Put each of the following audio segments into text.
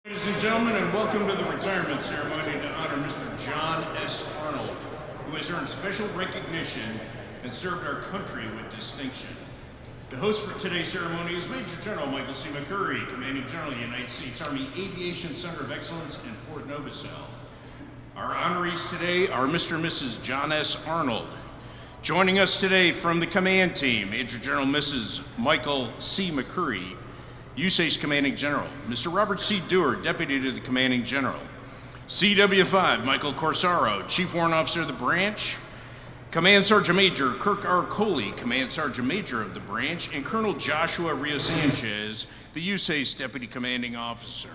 Ladies and gentlemen, and welcome to the retirement ceremony to honor Mr. John S. Arnold, who has earned special recognition and served our country with distinction. The host for today's ceremony is Major General Michael C. McCurry, Commanding General, United States Army Aviation Center of Excellence in Fort Novosel. Our honorees today are Mr. and Mrs. John S. Arnold. Joining us today from the command team, Major General Mrs. Michael C. McCurry, USACE Commanding General, Mr. Robert C. Dewar, Deputy to the Commanding General, CW5, Michael Corsaro, Chief Warrant Officer of the branch, Command Sergeant Major Kirk R. Coley, Command Sergeant Major of the branch, and Colonel Joshua Rio Sanchez, the USACE Deputy Commanding Officer.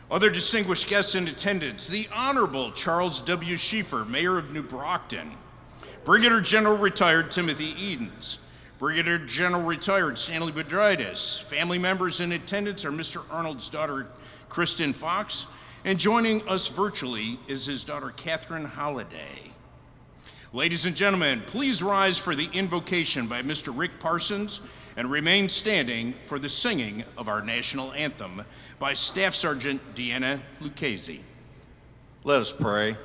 Other distinguished guests in attendance, the Honorable Charles W. Schieffer, Mayor of New Brockton, Brigadier General Retired Timothy Edens, Brigadier General Retired Stanley Bedritis. Family members in attendance are Mr. Arnold's daughter, Kristen Fox, and joining us virtually is his daughter, Catherine Holliday. Ladies and gentlemen, please rise for the invocation by Mr. Rick Parsons and remain standing for the singing of our national anthem by Staff Sergeant Deanna Lucchese. Let us pray.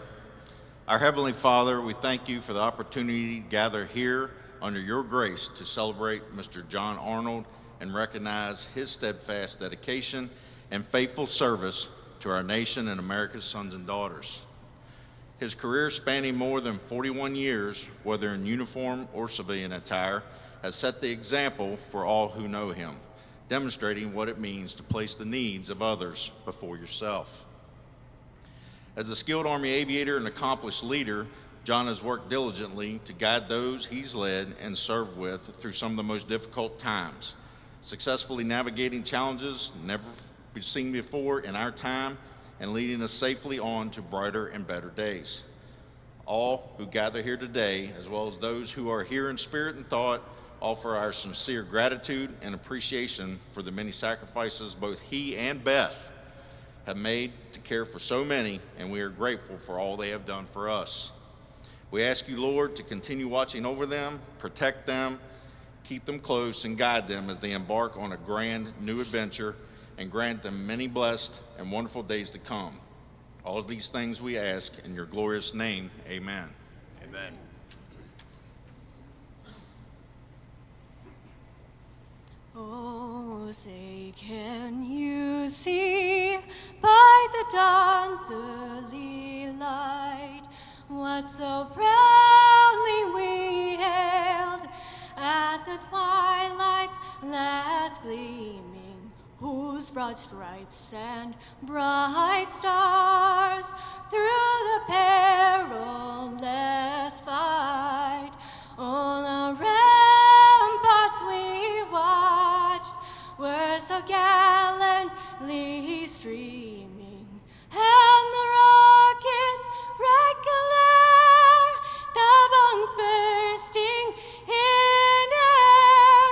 Our Heavenly Father, we thank you for the opportunity to gather here under your grace to celebrate Mr. John Arnold and recognize his steadfast dedication and faithful service to our nation and America's sons and daughters. His career spanning more than 41 years, whether in uniform or civilian attire, has set the example for all who know him, demonstrating what it means to place the needs of others before yourself. As a skilled Army aviator and accomplished leader, John has worked diligently to guide those he's led and served with through some of the most difficult times, successfully navigating challenges never seen before in our time and leading us safely on to brighter and better days. All who gather here today, as well as those who are here in spirit and thought, offer our sincere gratitude and appreciation for the many sacrifices both he and Beth have made to care for so many, and we are grateful for all they have done for us. We ask you, Lord, to continue watching over them, protect them, keep them close, and guide them as they embark on a grand new adventure, and grant them many blessed and wonderful days to come. All of these things we ask in your glorious name, amen. Amen. Oh, say, can you see by the dawn's early light what so proudly we hailed at the twilight's last gleaming, whose broad stripes and bright stars through the perilous fight on the ramparts we watched were so gallantly streaming, and the rockets' red glare, the bombs bursting in air,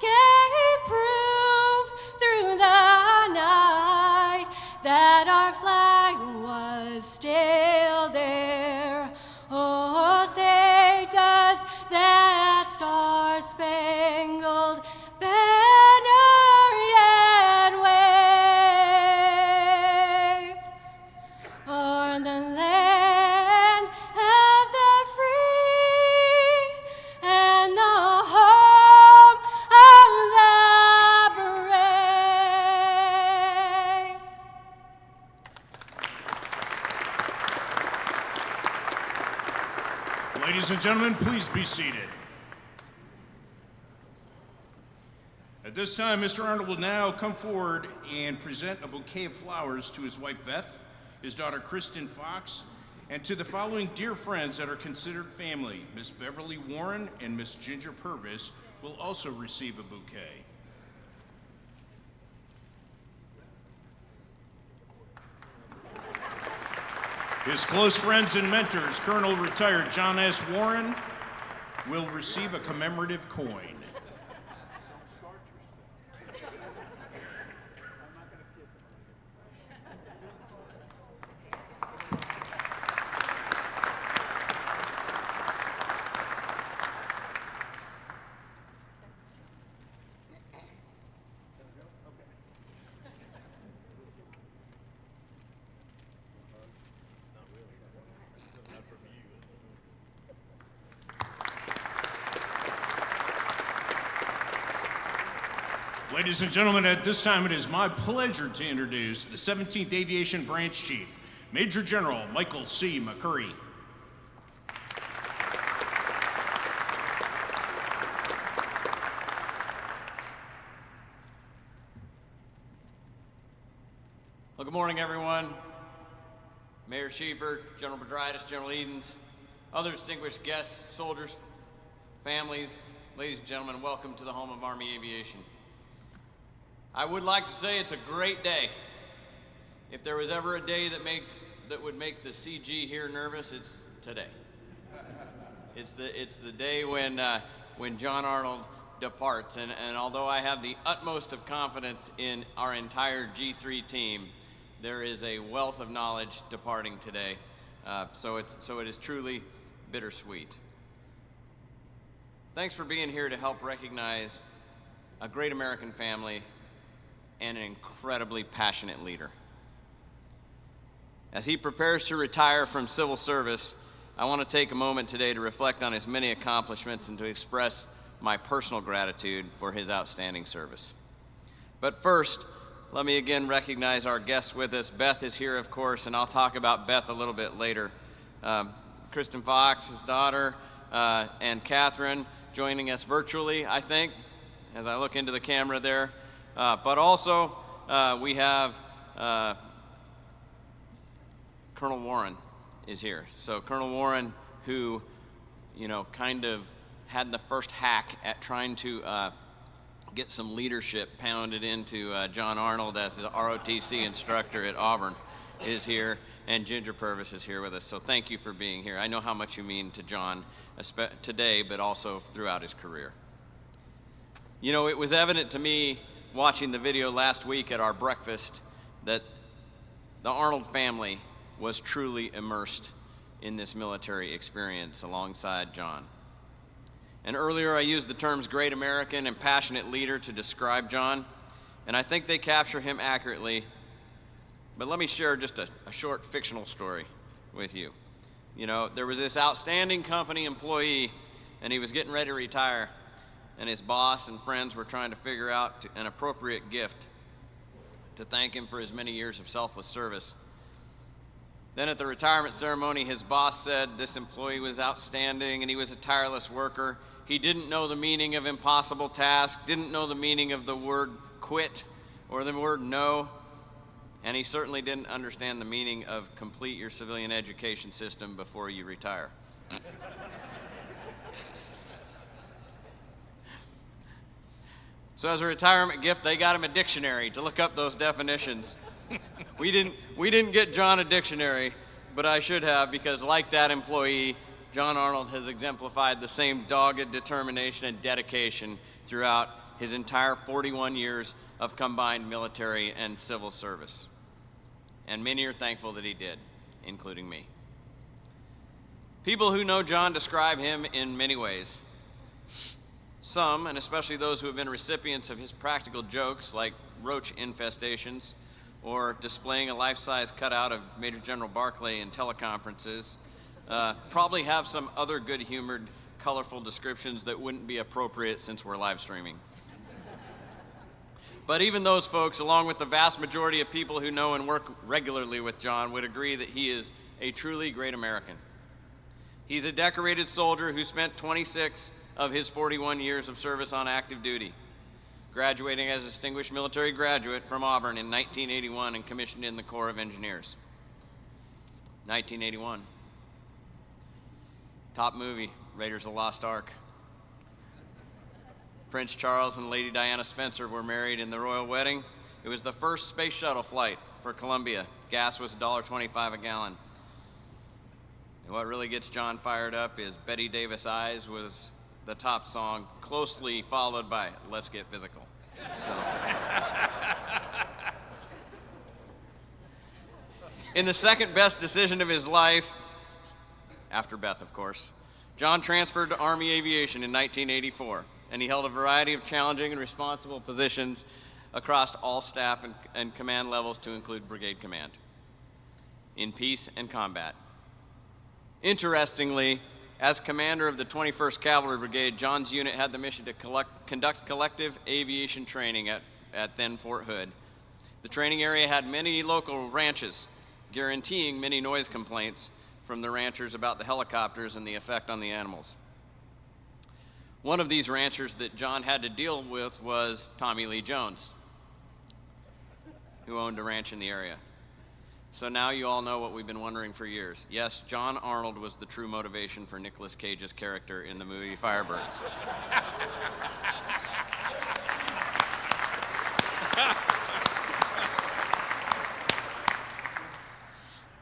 gave proof through the night that our flag was still there. Oh, say does that star-spangled banner yet wave o'er the land of the free and the home of the brave? Ladies and gentlemen, please be seated. At this time, Mr. Arnold will now come forward and present a bouquet of flowers to his wife Beth, his daughter Kristen Fox, and to the following dear friends that are considered family. Miss Beverly Warren and Miss Ginger Purvis will also receive a bouquet. His close friends and mentors, Colonel Retired John S. Warren, will receive a commemorative coin. Ladies and gentlemen, at this time it is my pleasure to introduce the 17th Aviation Branch Chief, Major General Michael C. McCurry. Well, good morning, everyone. Mayor Schieffer, General Bedritis, General Edens, other distinguished guests, soldiers, families, ladies and gentlemen, welcome to the home of Army Aviation. I would like to say it's a great day. If there was ever a day that would make the CG here nervous, it's today. It's the day when John Arnold departs, and although I have the utmost of confidence in our entire G3 team, there is a wealth of knowledge departing today, so it is truly bittersweet. Thanks for being here to help recognize a great American family and an incredibly passionate leader. As he prepares to retire from civil service, I want to take a moment today to reflect on his many accomplishments and to express my personal gratitude for his outstanding service. But first, let me again recognize our guests with us. Beth is here, of course, and I'll talk about Beth a little bit later. Kristen Fox, his daughter, and Catherine joining us virtually, I think, as I look into the camera there. But also, we have Colonel Warren is here. So Colonel Warren, who, kind of had the first hack at trying to get some leadership pounded into John Arnold as the ROTC instructor at Auburn, is here, and Ginger Purvis is here with us. So thank you for being here. I know how much you mean to John today, but also throughout his career. It was evident to me watching the video last week at our breakfast that the Arnold family was truly immersed in this military experience alongside John. And earlier I used the terms great American and passionate leader to describe John, and I think they capture him accurately. But let me share just a short fictional story with you. There was this outstanding company employee, and he was getting ready to retire, and his boss and friends were trying to figure out an appropriate gift to thank him for his many years of selfless service. Then at the retirement ceremony, his boss said this employee was outstanding and he was a tireless worker. He didn't know the meaning of impossible task, didn't know the meaning of the word quit or the word no, and he certainly didn't understand the meaning of complete your civilian education system before you retire. So as a retirement gift, they got him a dictionary to look up those definitions. We didn't get John a dictionary, but I should have, because like that employee, John Arnold has exemplified the same dogged determination and dedication throughout his entire 41 years of combined military and civil service. And many are thankful that he did, including me. People who know John describe him in many ways. Some, and especially those who have been recipients of his practical jokes like roach infestations or displaying a life-size cutout of Major General Barclay in teleconferences, probably have some other good-humored, colorful descriptions that wouldn't be appropriate since we're live streaming. But even those folks, along with the vast majority of people who know and work regularly with John, would agree that he is a truly great American. He's a decorated soldier who spent 26 of his 41 years of service on active duty, graduating as a distinguished military graduate from Auburn in 1981 and commissioned in the Corps of Engineers. 1981. Top movie, Raiders of the Lost Ark. Prince Charles and Lady Diana Spencer were married in the royal wedding. It was the first space shuttle flight for Columbia. Gas was $1.25 a gallon. And what really gets John fired up is Betty Davis' Eyes was the top song, closely followed by Let's Get Physical. So. In the second best decision of his life, after Beth, of course, John transferred to Army Aviation in 1984, and he held a variety of challenging and responsible positions across all staff and command levels to include brigade command, in peace and combat. Interestingly, as commander of the 21st Cavalry Brigade, John's unit had the mission to conduct collective aviation training at at then Fort Hood. The training area had many local ranches, guaranteeing many noise complaints from the ranchers about the helicopters and the effect on the animals. One of these ranchers that John had to deal with was Tommy Lee Jones, who owned a ranch in the area. So now you all know what we've been wondering for years. Yes, John Arnold was the true motivation for Nicolas Cage's character in the movie Firebirds.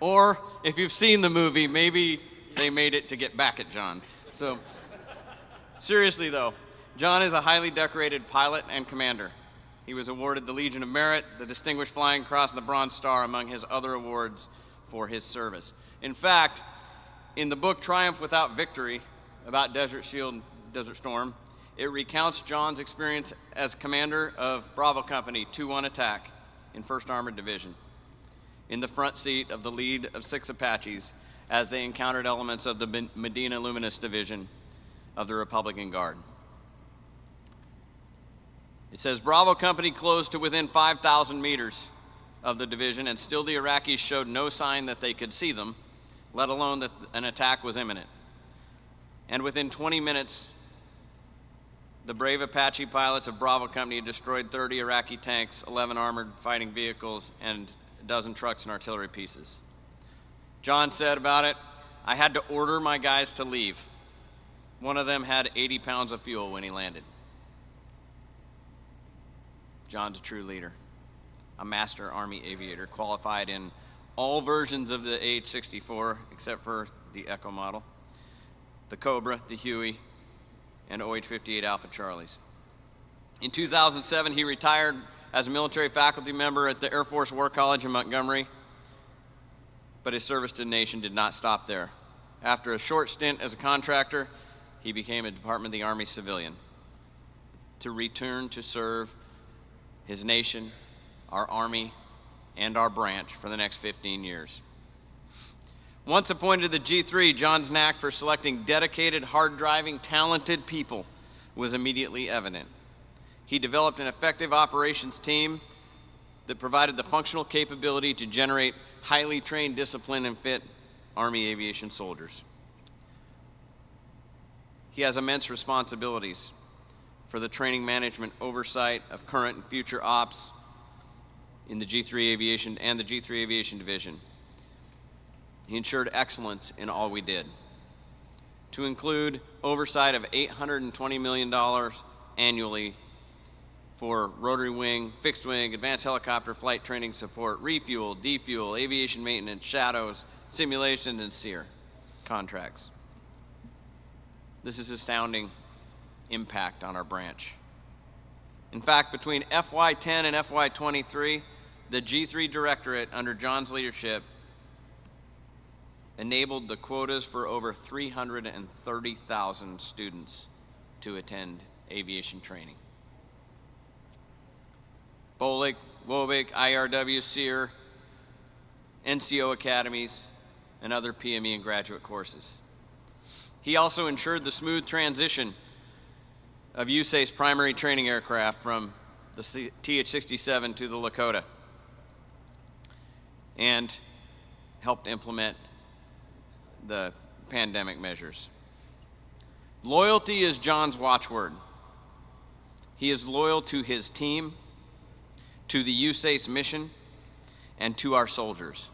Or if you've seen the movie, maybe they made it to get back at John. So seriously though, John is a highly decorated pilot and commander. He was awarded the Legion of Merit, the Distinguished Flying Cross, and the Bronze Star, among his other awards for his service. In fact, in the book Triumph Without Victory, about Desert Shield and Desert Storm, it recounts John's experience as commander of Bravo Company 2-1 Attack in 1st Armored Division, in the front seat of the lead of 6 Apaches as they encountered elements of the Medina Luminous Division of the Republican Guard. It says, Bravo Company closed to within 5,000 meters of the division, and still the Iraqis showed no sign that they could see them, let alone that an attack was imminent. And within 20 minutes, the brave Apache pilots of Bravo Company had destroyed 30 Iraqi tanks, 11 armored fighting vehicles, and a dozen trucks and artillery pieces. John said about it, I had to order my guys to leave. One of them had 80 pounds of fuel when he landed. John's a true leader, a master Army aviator, qualified in all versions of the AH-64 except for the Echo model, the Cobra, the Huey, and OH-58 Alpha Charlies. In 2007, he retired as a military faculty member at the Air Force War College in Montgomery, but his service to the nation did not stop there. After a short stint as a contractor, he became a Department of the Army civilian to return to serve his nation, our Army, and our branch for the next 15 years. Once appointed to the G3, John's knack for selecting dedicated, hard-driving, talented people was immediately evident. He developed an effective operations team that provided the functional capability to generate highly trained, disciplined, and fit Army aviation soldiers. He has immense responsibilities for the training management oversight of current and future ops in the G3 Aviation and the G3 Aviation Division. He ensured excellence in all we did, to include oversight of $820 million annually for rotary wing, fixed wing, advanced helicopter flight training support, refuel, defuel, aviation maintenance, shadows, simulations, and SEER contracts. This is astounding impact on our branch. In fact, between FY10 and FY23, the G3 Directorate under John's leadership enabled the quotas for over 330,000 students to attend aviation training. BOLIC, WOBIC, IRW, SEER, NCO academies, and other PME and graduate courses. He also ensured the smooth transition of USAC's primary training aircraft from the TH-67 to the Lakota, and helped implement the pandemic measures. Loyalty is John's watchword. He is loyal to his team, to the USAC's mission, and to our soldiers.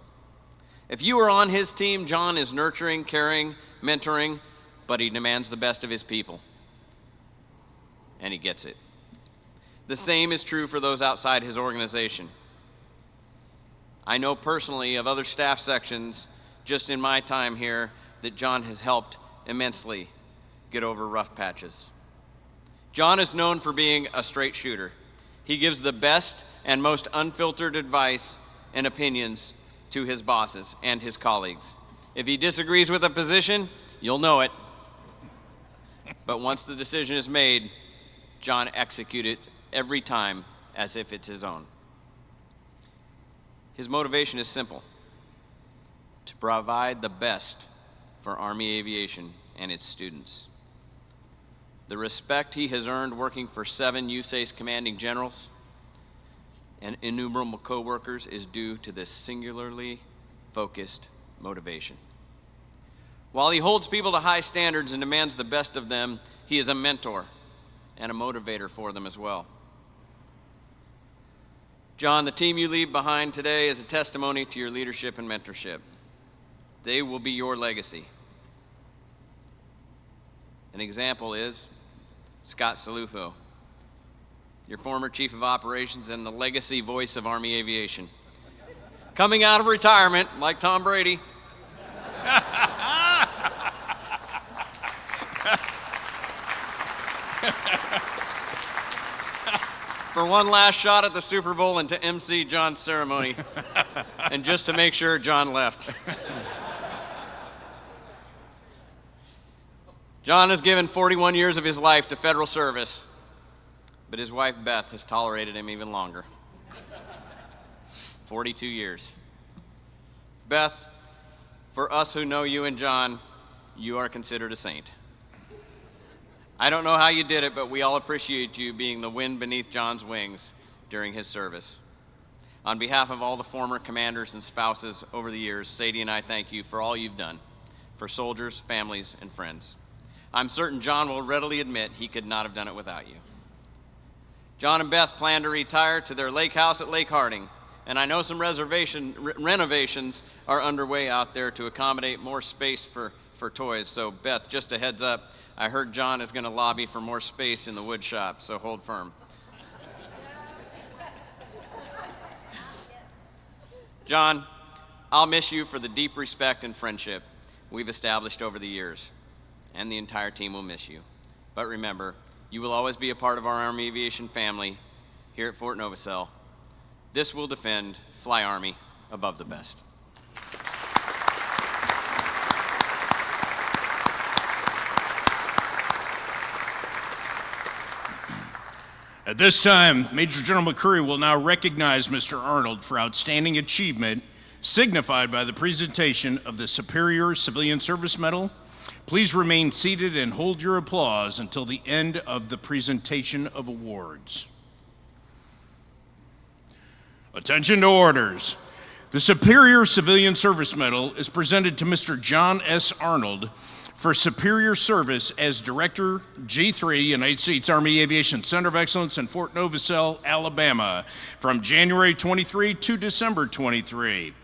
If you are on his team, John is nurturing, caring, mentoring, but he demands the best of his people. And he gets it. The same is true for those outside his organization. I know personally of other staff sections just in my time here that John has helped immensely get over rough patches. John is known for being a straight shooter. He gives the best and most unfiltered advice and opinions to his bosses and his colleagues. If he disagrees with a position, you'll know it. But once the decision is made, John executes it every time as if it's his own. His motivation is simple: to provide the best for Army aviation and its students. The respect he has earned working for 7 USAC's commanding generals, and innumerable coworkers is due to this singularly focused motivation. While he holds people to high standards and demands the best of them, he is a mentor and a motivator for them as well. John, the team you leave behind today is a testimony to your leadership and mentorship. They will be your legacy. An example is Scott Salufo, your former Chief of Operations and the legacy voice of Army Aviation. Coming out of retirement, like Tom Brady. For one last shot at the Super Bowl and to MC John's ceremony, and just to make sure John left. John has given 41 years of his life to federal service, but his wife Beth has tolerated him even longer. 42 years. Beth, for us who know you and John, you are considered a saint. I don't know how you did it, but we all appreciate you being the wind beneath John's wings during his service. On behalf of all the former commanders and spouses over the years, Sadie and I thank you for all you've done for soldiers, families, and friends. I'm certain John will readily admit he could not have done it without you. John and Beth plan to retire to their lake house at Lake Harding, and I know some renovations are underway out there to accommodate more space for toys. So Beth, just a heads up, I heard John is going to lobby for more space in the wood shop, so hold firm. John, I'll miss you for the deep respect and friendship we've established over the years, and the entire team will miss you. But remember, you will always be a part of our Army Aviation family here at Fort Novosel. This will defend, fly Army above the best. At this time, Major General McCurry will now recognize Mr. Arnold for outstanding achievement, signified by the presentation of the Superior Civilian Service Medal. Please remain seated and hold your applause until the end of the presentation of awards. Attention to orders. The Superior Civilian Service Medal is presented to Mr. John S. Arnold for superior service as Director, G3, United States Army Aviation Center of Excellence in Fort Novosel, Alabama, from January 23 to December 23.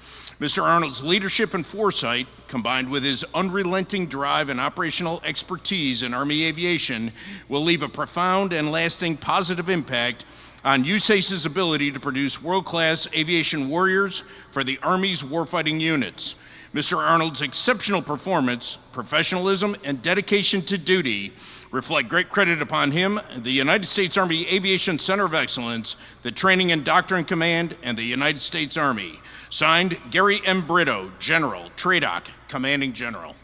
Mr. Arnold's leadership and foresight, combined with his unrelenting drive and operational expertise in Army aviation, will leave a profound and lasting positive impact on USACE's ability to produce world-class aviation warriors for the Army's warfighting units. Mr. Arnold's exceptional performance, professionalism, and dedication to duty reflect great credit upon him, the United States Army Aviation Center of Excellence, the Training and Doctrine Command, and the United States Army. Signed, Gary M. Brito, General, TRADOC, Commanding General.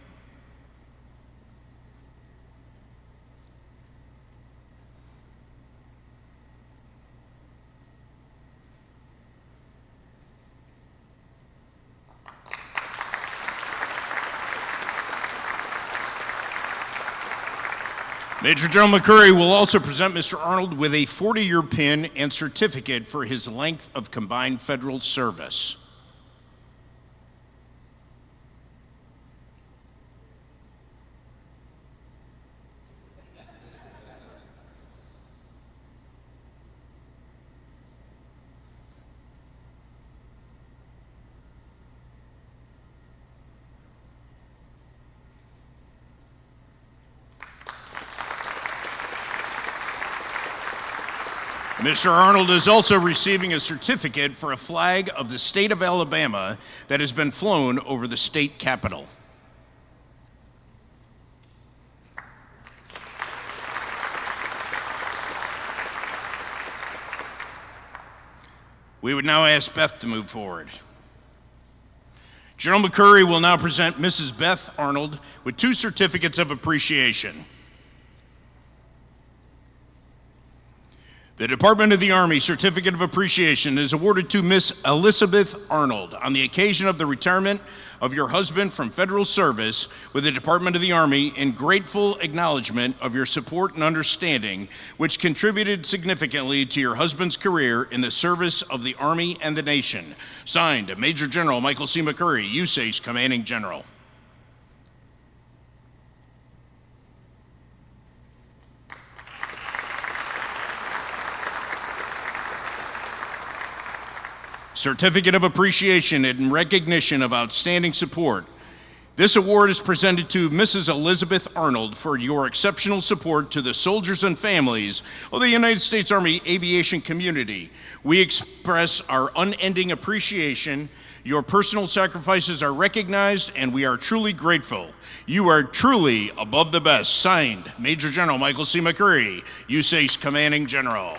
Major General McCurry will also present Mr. Arnold with a 40-year pin and certificate for his length of combined federal service. Mr. Arnold is also receiving a certificate for a flag of the state of Alabama that has been flown over the state capitol. We would now ask Beth to move forward. General McCurry will now present Mrs. Beth Arnold with 2 certificates of appreciation. The Department of the Army Certificate of Appreciation is awarded to Miss Elizabeth Arnold on the occasion of the retirement of your husband from federal service with the Department of the Army in grateful acknowledgement of your support and understanding, which contributed significantly to your husband's career in the service of the Army and the nation. Signed, Major General Michael C. McCurry, USACE Commanding General. Certificate of Appreciation in recognition of outstanding support. This award is presented to Mrs. Elizabeth Arnold for your exceptional support to the soldiers and families of the United States Army aviation community. We express our unending appreciation. Your personal sacrifices are recognized, and we are truly grateful. You are truly above the best. Signed, Major General Michael C. McCurry, USACE Commanding General.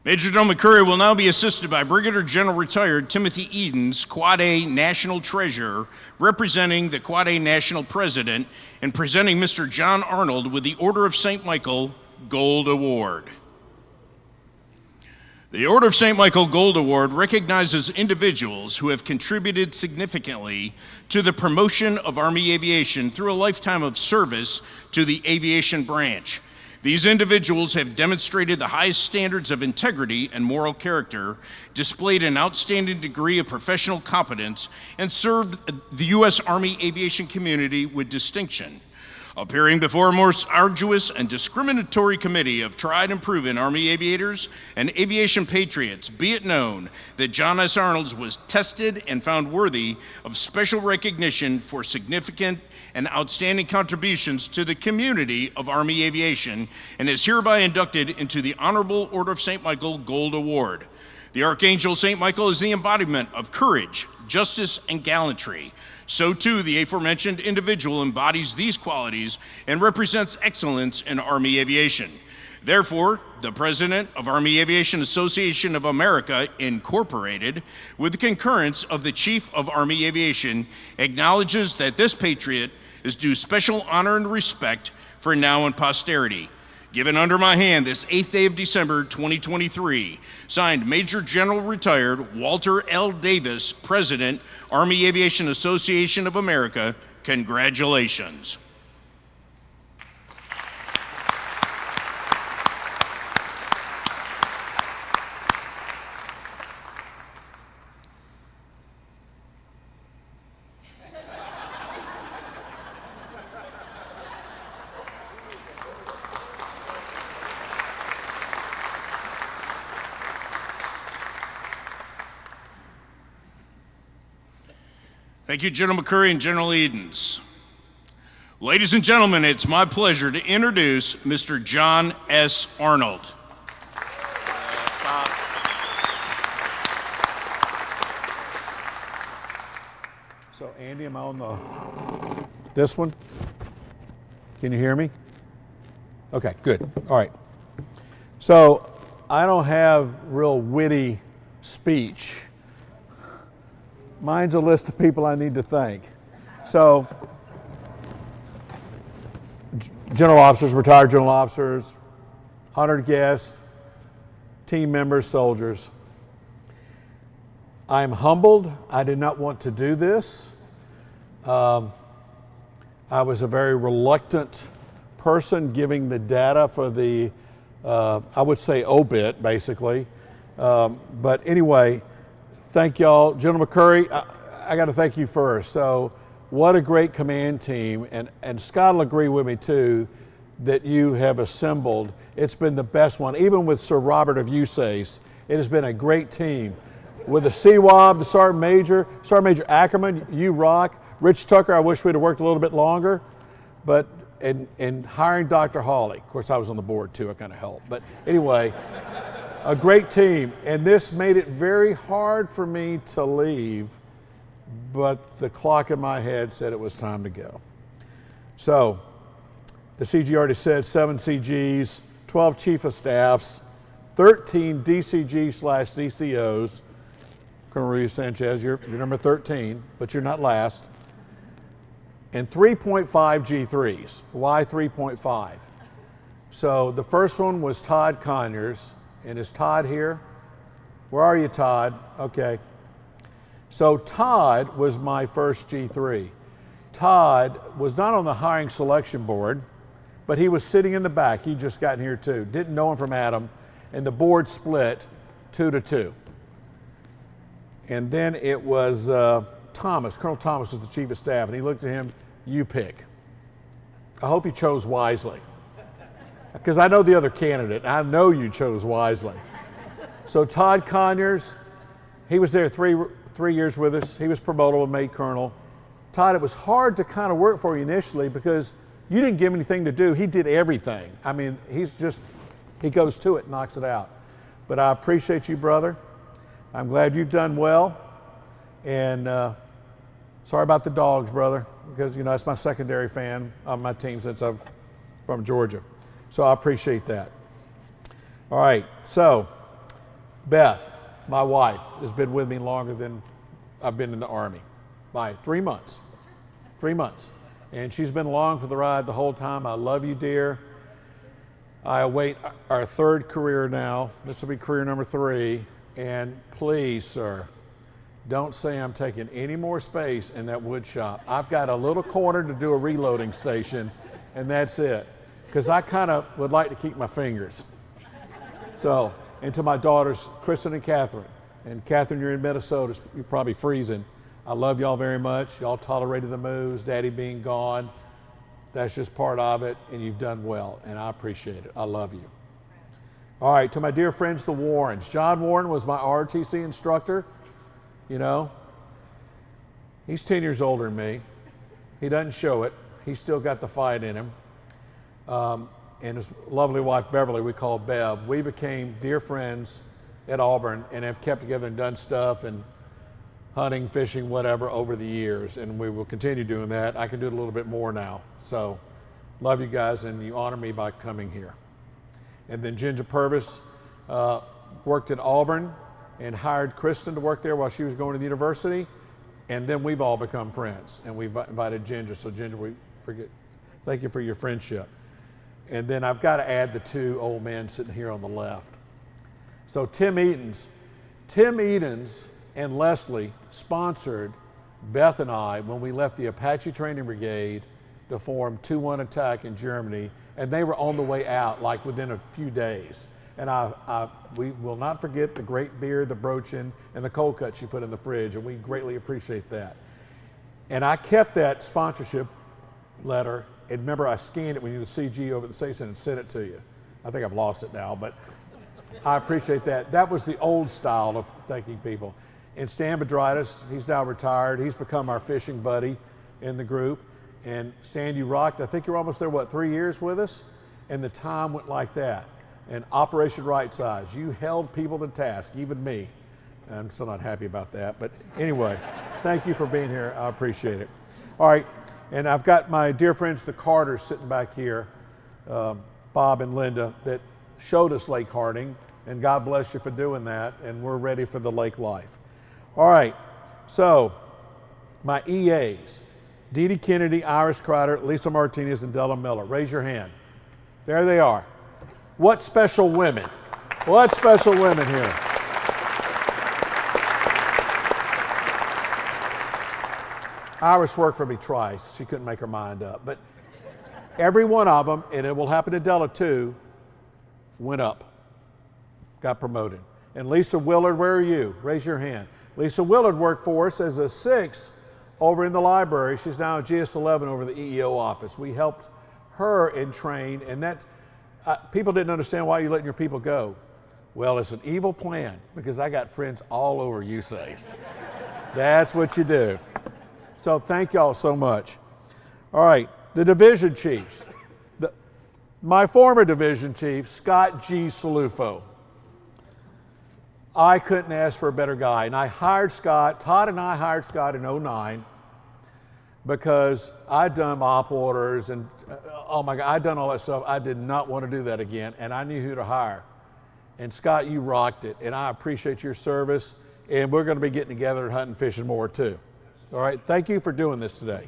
Major General McCurry will now be assisted by Brigadier General Retired Timothy Edens, Quad A National Treasurer, representing the Quad A National President, and presenting Mr. John Arnold with the Order of St. Michael Gold Award. The Order of St. Michael Gold Award recognizes individuals who have contributed significantly to the promotion of Army aviation through a lifetime of service to the aviation branch. These individuals have demonstrated the highest standards of integrity and moral character, displayed an outstanding degree of professional competence, and served the U.S. Army aviation community with distinction. Appearing before a more arduous and discriminatory committee of tried and proven Army aviators and aviation patriots, be it known that John S. Arnold was tested and found worthy of special recognition for significant and outstanding contributions to the community of Army aviation, and is hereby inducted into the Honorable Order of St. Michael Gold Award. The Archangel St. Michael is the embodiment of courage, justice, and gallantry. So too, the aforementioned individual embodies these qualities and represents excellence in Army aviation. Therefore, the President of Army Aviation Association of America, Incorporated, with the concurrence of the Chief of Army Aviation, acknowledges that this patriot is due special honor and respect for now and posterity. Given under my hand this 8th day of December 2023, signed Major General Retired Walter L. Davis, President, Army Aviation Association of America. Congratulations. Thank you, General McCurry and General Edens. Ladies and gentlemen, it's my pleasure to introduce Mr. John S. Arnold. So Andy, am I on this one? Can you hear me? Okay, good. All right. So I don't have real witty speech. Mine's a list of people I need to thank. So, general officers, retired general officers, honored guests, team members, soldiers. I'm humbled. I did not want to do this. I was a very reluctant person giving the data for the, I would say obit, basically. But anyway, thank y'all. General McCurry, I got to thank you first. So what a great command team, and Scott will agree with me too, that you have assembled. It's been the best one. Even with Sir Robert of USACE, it has been a great team. With the CWAB, the Sergeant Major Ackerman, you rock. Rich Tucker, I wish we'd have worked a little bit longer, but in hiring Dr. Hawley, of course I was on the board too, I kind of helped. But anyway, a great team, and this made it very hard for me to leave, but the clock in my head said it was time to go. So, the CG already said 7 CGs, 12 Chief of Staffs, 13 DCG/DCOs. Colonel Ruiz Sanchez, you're number 13, but you're not last. and 3.5 G3s. Why 3.5? So the first one was Todd Conyers, and is Todd here? Where are you, Todd? Okay. So Todd was my first G3. Todd was not on the hiring selection board, but he was sitting in the back. He'd just gotten here too. Didn't know him from Adam, and the board split 2-2. And then it was Thomas. Colonel Thomas was the chief of staff, and he looked at him, you pick. I hope you chose wisely, because I know the other candidate, and I know you chose wisely. So Todd Conyers, he was there three years with us. He was promotable and made colonel. Todd, it was hard to kind of work for you initially because you didn't give him anything to do. He did everything. I mean, he goes to it, knocks it out. But I appreciate you, brother. I'm glad you've done well. And sorry about the dogs, brother, because, that's my secondary fan on my team since I'm from Georgia. So I appreciate that. All right, so Beth, my wife, has been with me longer than I've been in the Army, by 3 months. 3 months. And she's been along for the ride the whole time. I love you, dear. I await our third career now. This will be career number 3. And please, sir, don't say I'm taking any more space in that wood shop. I've got a little corner to do a reloading station, and that's it. Because I kind of would like to keep my fingers. So, and to my daughters, Kristen and Catherine. And Catherine, you're in Minnesota, you're probably freezing. I love y'all very much. Y'all tolerated the moves, Daddy being gone. That's just part of it, and you've done well, and I appreciate it. I love you. All right, to my dear friends, the Warrens. John Warren was my ROTC instructor. He's 10 years older than me. He doesn't show it. He's still got the fight in him. And his lovely wife, Beverly, we call Bev. We became dear friends at Auburn and have kept together and done stuff and hunting, fishing, whatever, over the years. And we will continue doing that. I can do it a little bit more now. So love you guys, and you honor me by coming here. And then Ginger Purvis worked at Auburn and hired Kristen to work there while she was going to the university. And then we've all become friends, and we've invited Ginger. So Ginger, thank you for your friendship. And then I've got to add the 2 old men sitting here on the left. So Tim Edens and Leslie sponsored Beth and I when we left the Apache Training Brigade to form 2-1 Attack in Germany, and they were on the way out like within a few days. And we will not forget the great beer, the brochin, and the cold cuts you put in the fridge, and we greatly appreciate that. And I kept that sponsorship letter, and remember I scanned it when you were the CG over at the station and sent it to you. I think I've lost it now, but I appreciate that. That was the old style of thanking people. And Stan Bedritis, he's now retired. He's become our fishing buddy in the group. And Stan, you rocked. I think you're almost there, 3 years with us? And the time went like that. And Operation Right Size, you held people to task, even me. I'm still not happy about that, but anyway, thank you for being here. I appreciate it. All right, and I've got my dear friends, the Carters, sitting back here, Bob and Linda, that showed us lake harding, and God bless you for doing that, and we're ready for the lake life. All right, so my EAs, Dee Dee Kennedy, Iris Kreider, Lisa Martinez, and Della Miller. Raise your hand. There they are. What special women? What special women here? Iris worked for me twice. She couldn't make her mind up. But every one of them, and it will happen to Della too, went up, got promoted. And Lisa Willard, where are you? Raise your hand. Lisa Willard worked for us as a 6 over in the library. She's now a GS11 over the EEO office. We helped her and train, and that people didn't understand why you're letting your people go. Well, it's an evil plan because I got friends all over USACE. That's what you do. So thank y'all so much. All right, the division chiefs. My former division chief, Scott G. Salufo. I couldn't ask for a better guy. And I hired Scott, Todd and I hired Scott in 2009 because I'd done op orders and oh my God, I'd done all that stuff. I did not want to do that again, and I knew who to hire. And Scott, you rocked it, and I appreciate your service, and we're going to be getting together and hunting, fishing more too. All right, thank you for doing this today.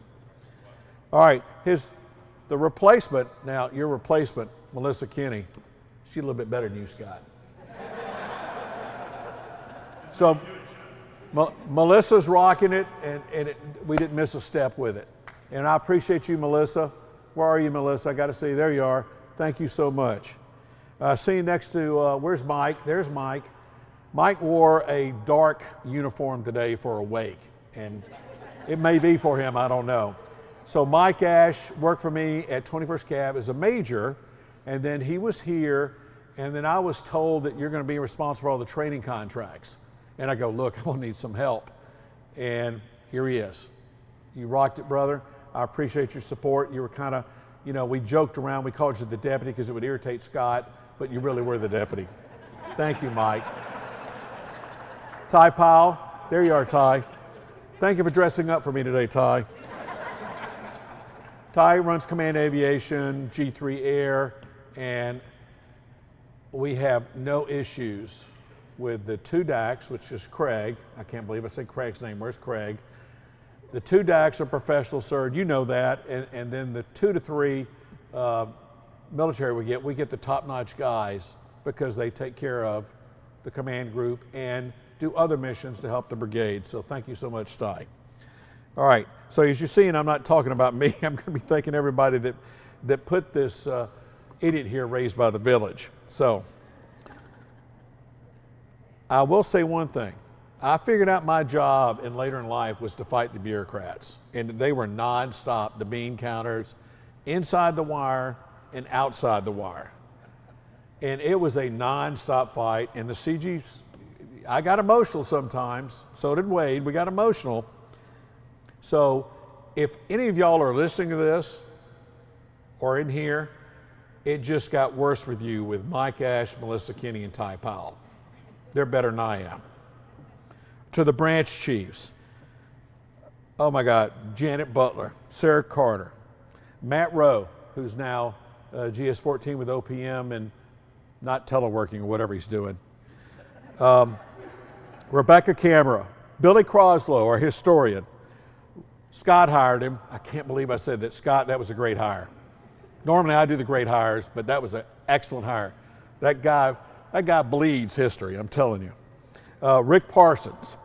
All right, the replacement, now your replacement, Melissa Kinney, she's a little bit better than you, Scott. So Melissa's rocking it, and we didn't miss a step with it. And I appreciate you, Melissa. Where are you, Melissa? I got to see you. There you are. Thank you so much. See you next to, where's Mike? There's Mike. Mike wore a dark uniform today for a wake, and it may be for him, I don't know. So Mike Ash worked for me at 21st Cav as a major, and then he was here, and then I was told that you're going to be responsible for all the training contracts. And I go, look, I'm going to need some help. And here he is. You rocked it, brother. I appreciate your support. You were kind of, you know, we joked around. We called you the deputy because it would irritate Scott, but you really were the deputy. Thank you, Mike. Ty Powell. There you are, Ty. Thank you for dressing up for me today, Ty. Ty runs Command Aviation, G3 Air, and we have no issues with the 2 DACs, which is Craig. I can't believe I said Craig's name. Where's Craig? The 2 DACs are professional, sir. You know that. And then the 2 to 3 military we get the top-notch guys because they take care of the command group and do other missions to help the brigade. So thank you so much, Ty. All right. So as you're seeing, I'm not talking about me. I'm going to be thanking everybody that put this idiot here raised by the village. So I will say one thing. I figured out my job later in life was to fight the bureaucrats. And they were nonstop, the bean counters, inside the wire and outside the wire. And it was a nonstop fight. And the CGs, I got emotional sometimes. So did Wade. We got emotional. So if any of y'all are listening to this or in here, it just got worse with you with Mike Ash, Melissa Kinney, and Ty Powell. They're better than I am. To the branch chiefs. Oh my God, Janet Butler, Sarah Carter, Matt Rowe, who's now GS-14 with OPM and not teleworking or whatever he's doing. Rebecca Camera, Billy Croslow, our historian. Scott hired him. I can't believe I said that. Scott, that was a great hire. Normally I do the great hires, but that was an excellent hire. That guy bleeds history, I'm telling you. Rick Parsons,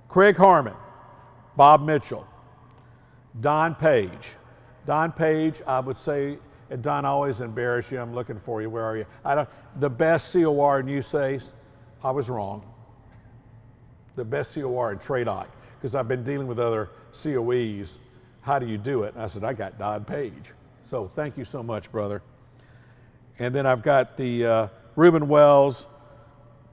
Craig Harmon, Bob Mitchell, Don Page. Don Page, I would say, and Don, I always embarrass you. I'm looking for you. Where are you? The best COR in USACE, I was wrong. The best COR in TRADOC, because I've been dealing with other COEs. How do you do it? And I said, I got Don Page. So thank you so much, brother. And then I've got the Reuben Wells,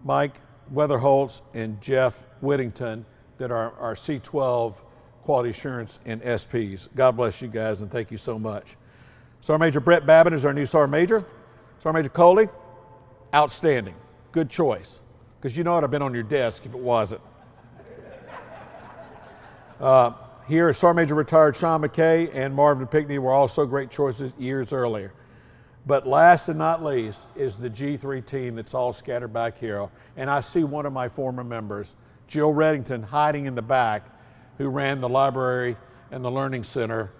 Mike Weatherholtz, and Jeff Whittington that are our C-12 quality assurance and SPs. God bless you guys, and thank you so much. Sergeant Major Brett Babbitt is our new Sergeant Major. Sergeant Major Coley, outstanding. Good choice. Because you know what, I've been on your desk if it wasn't. Here is Sergeant Major retired Sean McKay and Marvin Pickney were also great choices years earlier. But last and not least is the G3 team that's all scattered back here. And I see one of my former members, Jill Reddington, hiding in the back, who ran the library and the learning center.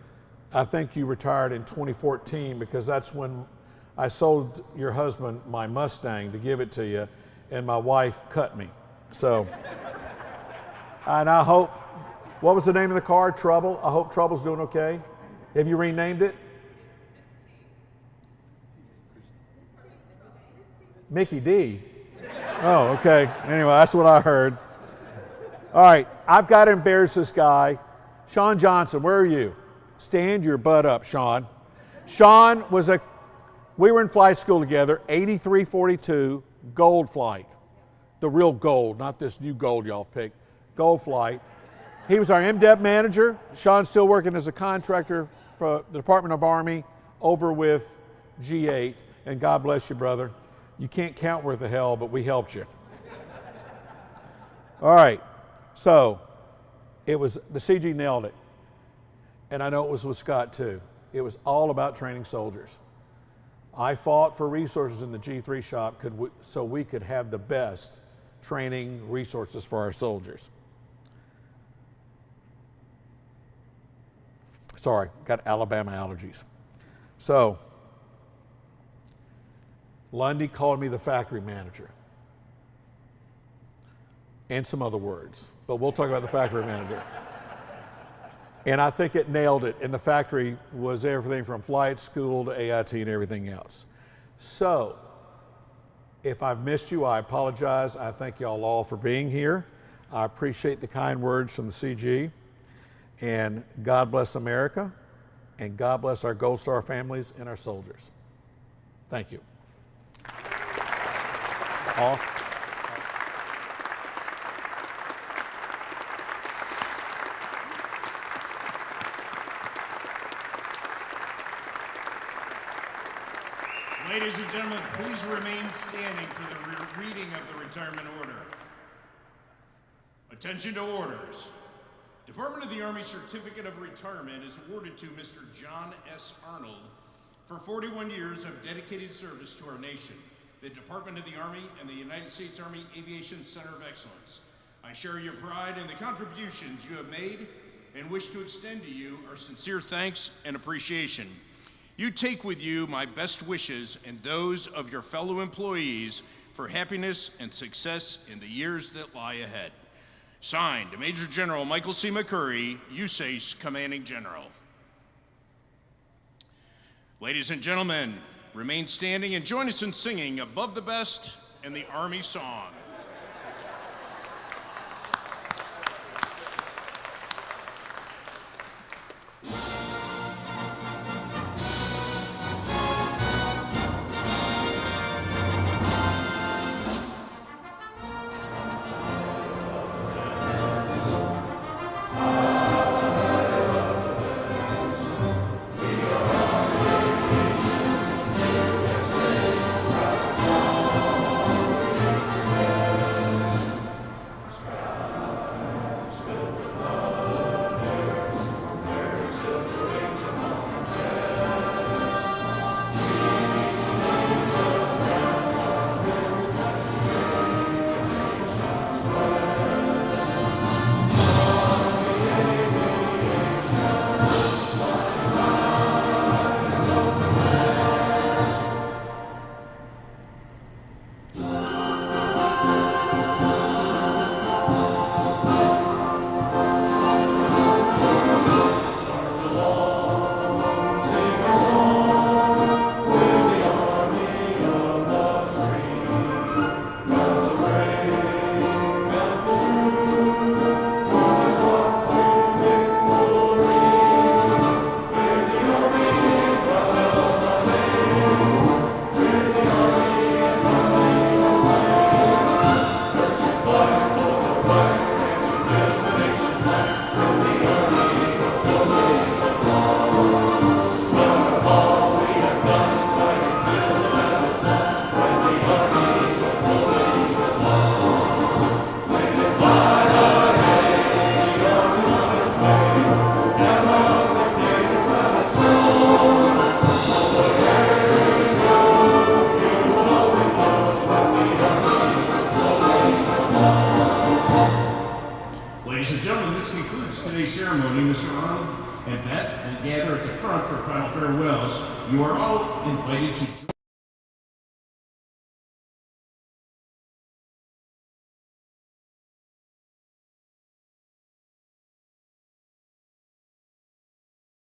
I think you retired in 2014 because that's when I sold your husband my Mustang to give it to you, and my wife cut me. So, and I hope, what was the name of the car? Trouble? I hope Trouble's doing okay. Have you renamed it? Mickey D. Oh, okay. Anyway, that's what I heard. All right, I've got to embarrass this guy. Sean Johnson, where are you? Stand your butt up, Sean. Sean was we were in flight school together, 8342 gold flight. The real gold, not this new gold y'all picked. Gold flight. He was our MDEP manager. Sean's still working as a contractor for the Department of Army over with G8. And God bless you, brother. You can't count worth of hell, but we helped you. All right, so the CG nailed it. And I know it was with Scott too. It was all about training soldiers. I fought for resources in the G3 shop so we could have the best training resources for our soldiers. Sorry, got Alabama allergies. So, Lundy called me the factory manager. And some other words, but we'll talk about the factory manager. And I think it nailed it. And the factory was everything from flight school to AIT and everything else. So, if I've missed you, I apologize. I thank y'all all for being here. I appreciate the kind words from the CG. And God bless America. And God bless our Gold Star families and our soldiers. Thank you. Off. Ladies and gentlemen, please remain standing for the reading of the retirement order. Attention to orders. Department of the Army Certificate of Retirement is awarded to Mr. John S. Arnold for 41 years of dedicated service to our nation, the Department of the Army, and the United States Army Aviation Center of Excellence. I share your pride in the contributions you have made and wish to extend to you our sincere thanks and appreciation. You take with you my best wishes and those of your fellow employees for happiness and success in the years that lie ahead. Signed, Major General Michael C. McCurry, USACE Commanding General. Ladies and gentlemen, remain standing and join us in singing Above the Best and the Army Song. And Beth will gather at the front for final farewells. You are all invited to